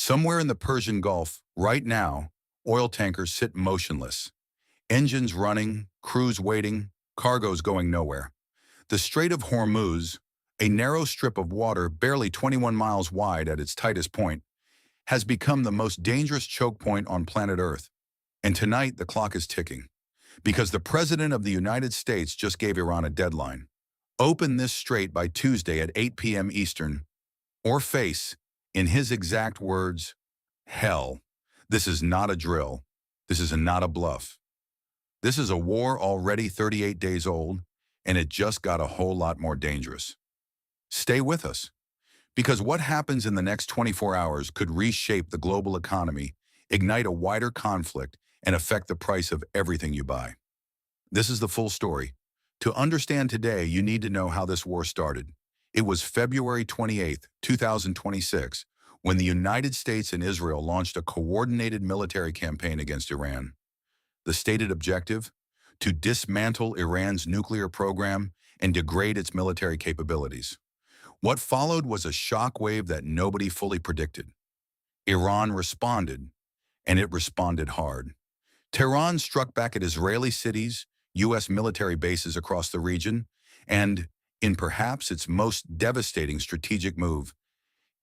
Somewhere in the Persian Gulf, right now, oil tankers sit motionless. Engines running, crews waiting, cargoes going nowhere. The Strait of Hormuz, a narrow strip of water barely 21 miles wide at its tightest point, has become the most dangerous choke point on planet Earth. And tonight, the clock is ticking. Because the President of the United States just gave Iran a deadline. Open this strait by Tuesday at 8 p.m. Eastern, or face, in his exact words, hell. This is not a drill. This is not a bluff. This is a war already 38 days old, and it just got a whole lot more dangerous. Stay with us, because what happens in the next 24 hours could reshape the global economy, ignite a wider conflict, and affect the price of everything you buy. This is the full story. To understand today, you need to know how this war started. It was February 28, 2026, when the United States and Israel launched a coordinated military campaign against Iran. The stated objective? To dismantle Iran's nuclear program and degrade its military capabilities. What followed was a shockwave that nobody fully predicted. Iran responded, and it responded hard. Tehran struck back at Israeli cities, U.S. military bases across the region, and, in perhaps its most devastating strategic move,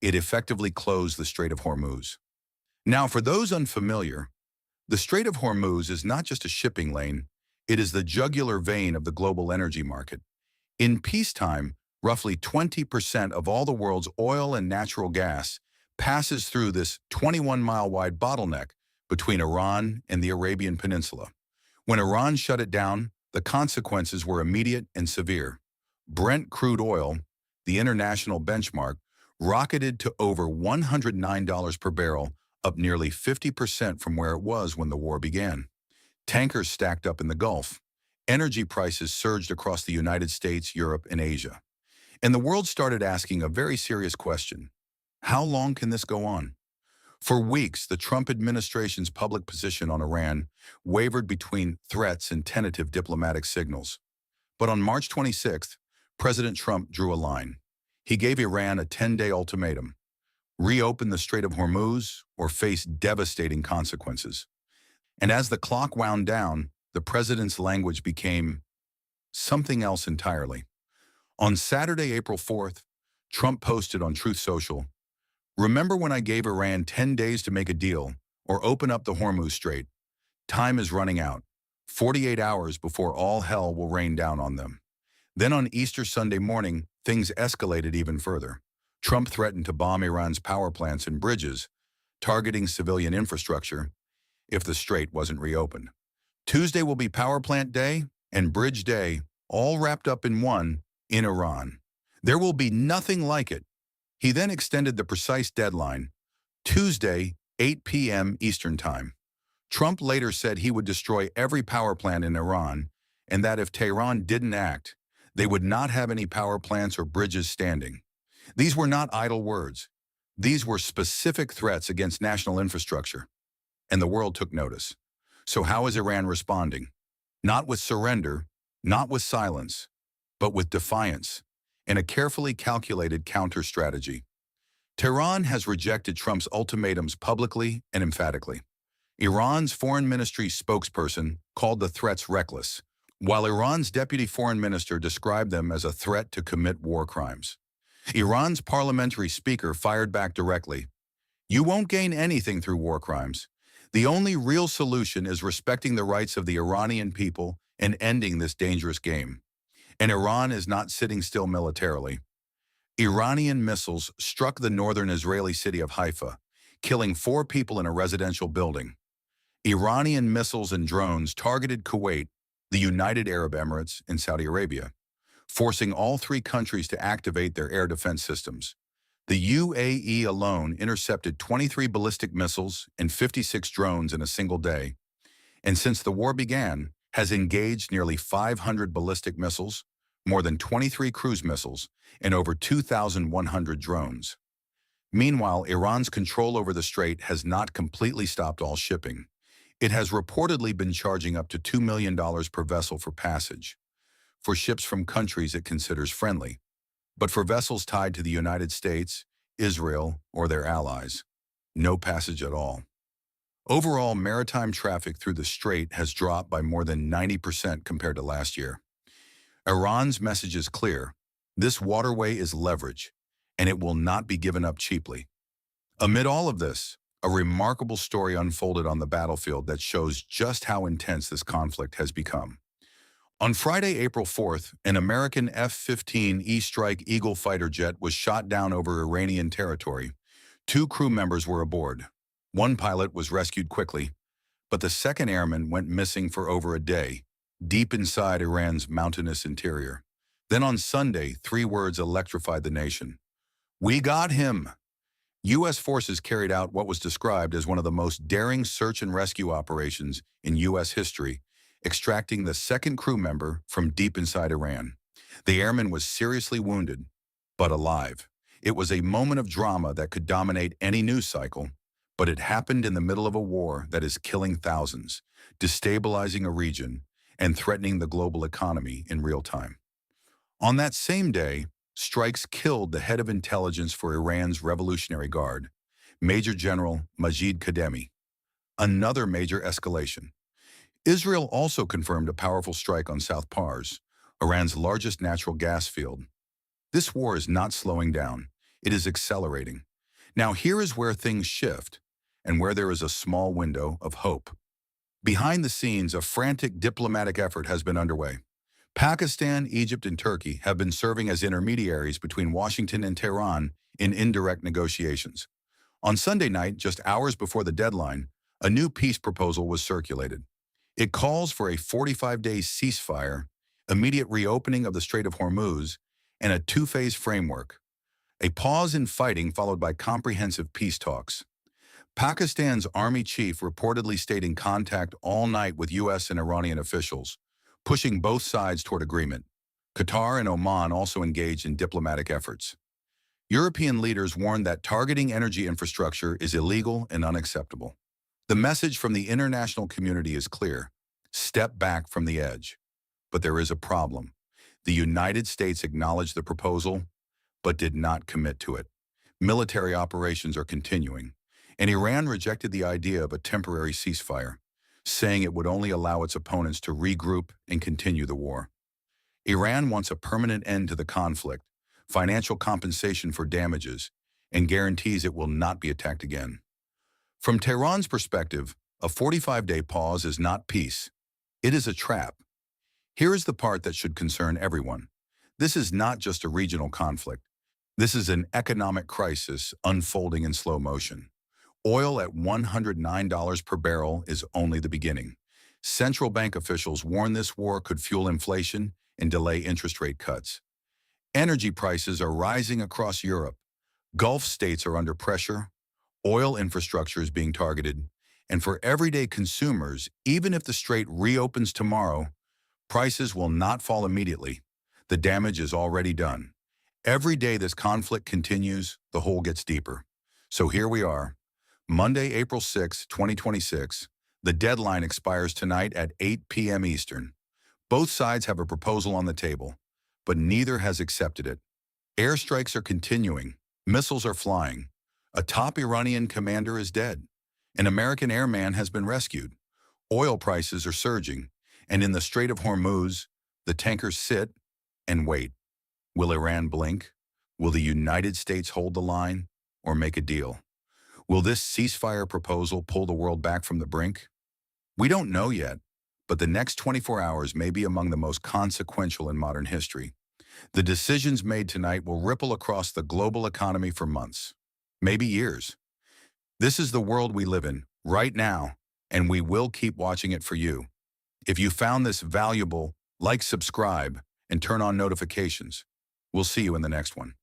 it effectively closed the Strait of Hormuz. Now, for those unfamiliar, the Strait of Hormuz is not just a shipping lane, it is the jugular vein of the global energy market. In peacetime, roughly 20% of all the world's oil and natural gas passes through this 21-mile-wide bottleneck between Iran and the Arabian Peninsula. When Iran shut it down, the consequences were immediate and severe. Brent crude oil, the international benchmark, rocketed to over $109 per barrel, up nearly 50% from where it was when the war began. Tankers stacked up in the Gulf. Energy prices surged across the United States, Europe, and Asia. And the world started asking a very serious question. How long can this go on? For weeks, the Trump administration's public position on Iran wavered between threats and tentative diplomatic signals. But on March 26th, President Trump drew a line. He gave Iran a 10-day ultimatum: reopen the Strait of Hormuz or face devastating consequences. And as the clock wound down, the president's language became something else entirely. On Saturday, April 4th, Trump posted on Truth Social, "Remember when I gave Iran 10 days to make a deal or open up the Hormuz Strait? Time is running out, 48 hours before all hell will rain down on them." Then on Easter Sunday morning, things escalated even further. Trump threatened to bomb Iran's power plants and bridges, targeting civilian infrastructure, if the strait wasn't reopened. Tuesday will be Power Plant Day and Bridge Day, all wrapped up in one, in Iran. There will be nothing like it. He then extended the precise deadline, Tuesday, 8 p.m. Eastern Time. Trump later said he would destroy every power plant in Iran, and that if Tehran didn't act, they would not have any power plants or bridges standing. These were not idle words. These were specific threats against national infrastructure. And the world took notice. So how is Iran responding? Not with surrender, not with silence, but with defiance, and a carefully calculated counter-strategy. Tehran has rejected Trump's ultimatums publicly and emphatically. Iran's foreign ministry spokesperson called the threats reckless, while Iran's deputy foreign minister described them as a threat to commit war crimes. Iran's parliamentary speaker fired back directly, "You won't gain anything through war crimes. The only real solution is respecting the rights of the Iranian people and ending this dangerous game." And Iran is not sitting still militarily. Iranian missiles struck the northern Israeli city of Haifa, killing 4 people in a residential building. Iranian missiles and drones targeted Kuwait, the United Arab Emirates, and Saudi Arabia, forcing all 3 countries to activate their air defense systems. The UAE alone intercepted 23 ballistic missiles and 56 drones in a single day, and since the war began, has engaged nearly 500 ballistic missiles, more than 23 cruise missiles, and over 2,100 drones. Meanwhile, Iran's control over the strait has not completely stopped all shipping. It has reportedly been charging up to $2 million per vessel for passage, for ships from countries it considers friendly, but for vessels tied to the United States, Israel, or their allies. no passage at all. Overall, maritime traffic through the strait has dropped by more than 90% compared to last year. Iran's message is clear. This waterway is leverage, and it will not be given up cheaply. Amid all of this, a remarkable story unfolded on the battlefield that shows just how intense this conflict has become. On Friday, April 4th, an American F-15E Strike Eagle fighter jet was shot down over Iranian territory. 2 crew members were aboard. One pilot was rescued quickly, but the second airman went missing for over a day, deep inside Iran's mountainous interior. Then on Sunday, 3 words electrified the nation. "We got him!" U.S. forces carried out what was described as one of the most daring search and rescue operations in U.S. history, extracting the second crew member from deep inside Iran. The airman was seriously wounded, but alive. It was a moment of drama that could dominate any news cycle, but it happened in the middle of a war that is killing thousands, destabilizing a region, and threatening the global economy in real time. On that same day, strikes killed the head of intelligence for Iran's Revolutionary Guard, Major General Majid Kademi. Another major escalation. Israel also confirmed a powerful strike on South Pars, Iran's largest natural gas field. This war is not slowing down, it is accelerating. Now here is where things shift, and where there is a small window of hope. Behind the scenes, a frantic diplomatic effort has been underway. Pakistan, Egypt, and Turkey have been serving as intermediaries between Washington and Tehran in indirect negotiations. On Sunday night, just hours before the deadline, a new peace proposal was circulated. It calls for a 45-day ceasefire, immediate reopening of the Strait of Hormuz, and a 2-phase framework. A pause in fighting followed by comprehensive peace talks. Pakistan's army chief reportedly stayed in contact all night with U.S. and Iranian officials, pushing both sides toward agreement. Qatar and Oman also engaged in diplomatic efforts. European leaders warned that targeting energy infrastructure is illegal and unacceptable. The message from the international community is clear: step back from the edge. But there is a problem. The United States acknowledged the proposal, but did not commit to it. Military operations are continuing, and Iran rejected the idea of a temporary ceasefire, saying it would only allow its opponents to regroup and continue the war. Iran wants a permanent end to the conflict, financial compensation for damages, and guarantees it will not be attacked again. From Tehran's perspective, a 45-day pause is not peace. It is a trap. Here is the part that should concern everyone. This is not just a regional conflict. This is an economic crisis unfolding in slow motion. Oil at $109 per barrel is only the beginning. Central bank officials warn this war could fuel inflation and delay interest rate cuts. Energy prices are rising across Europe. Gulf states are under pressure. Oil infrastructure is being targeted. And for everyday consumers, even if the strait reopens tomorrow, prices will not fall immediately. The damage is already done. Every day this conflict continues, the hole gets deeper. So here we are. Monday, April 6, 2026. The deadline expires tonight at 8 p.m. Eastern. Both sides have a proposal on the table, but neither has accepted it. Airstrikes are continuing. Missiles are flying. A top Iranian commander is dead. An American airman has been rescued. Oil prices are surging, and in the Strait of Hormuz, the tankers sit and wait. Will Iran blink? Will the United States hold the line or make a deal? Will this ceasefire proposal pull the world back from the brink? We don't know yet, but the next 24 hours may be among the most consequential in modern history. The decisions made tonight will ripple across the global economy for months, maybe years. This is the world we live in right now, and we will keep watching it for you. If you found this valuable, like, subscribe, and turn on notifications. We'll see you in the next one.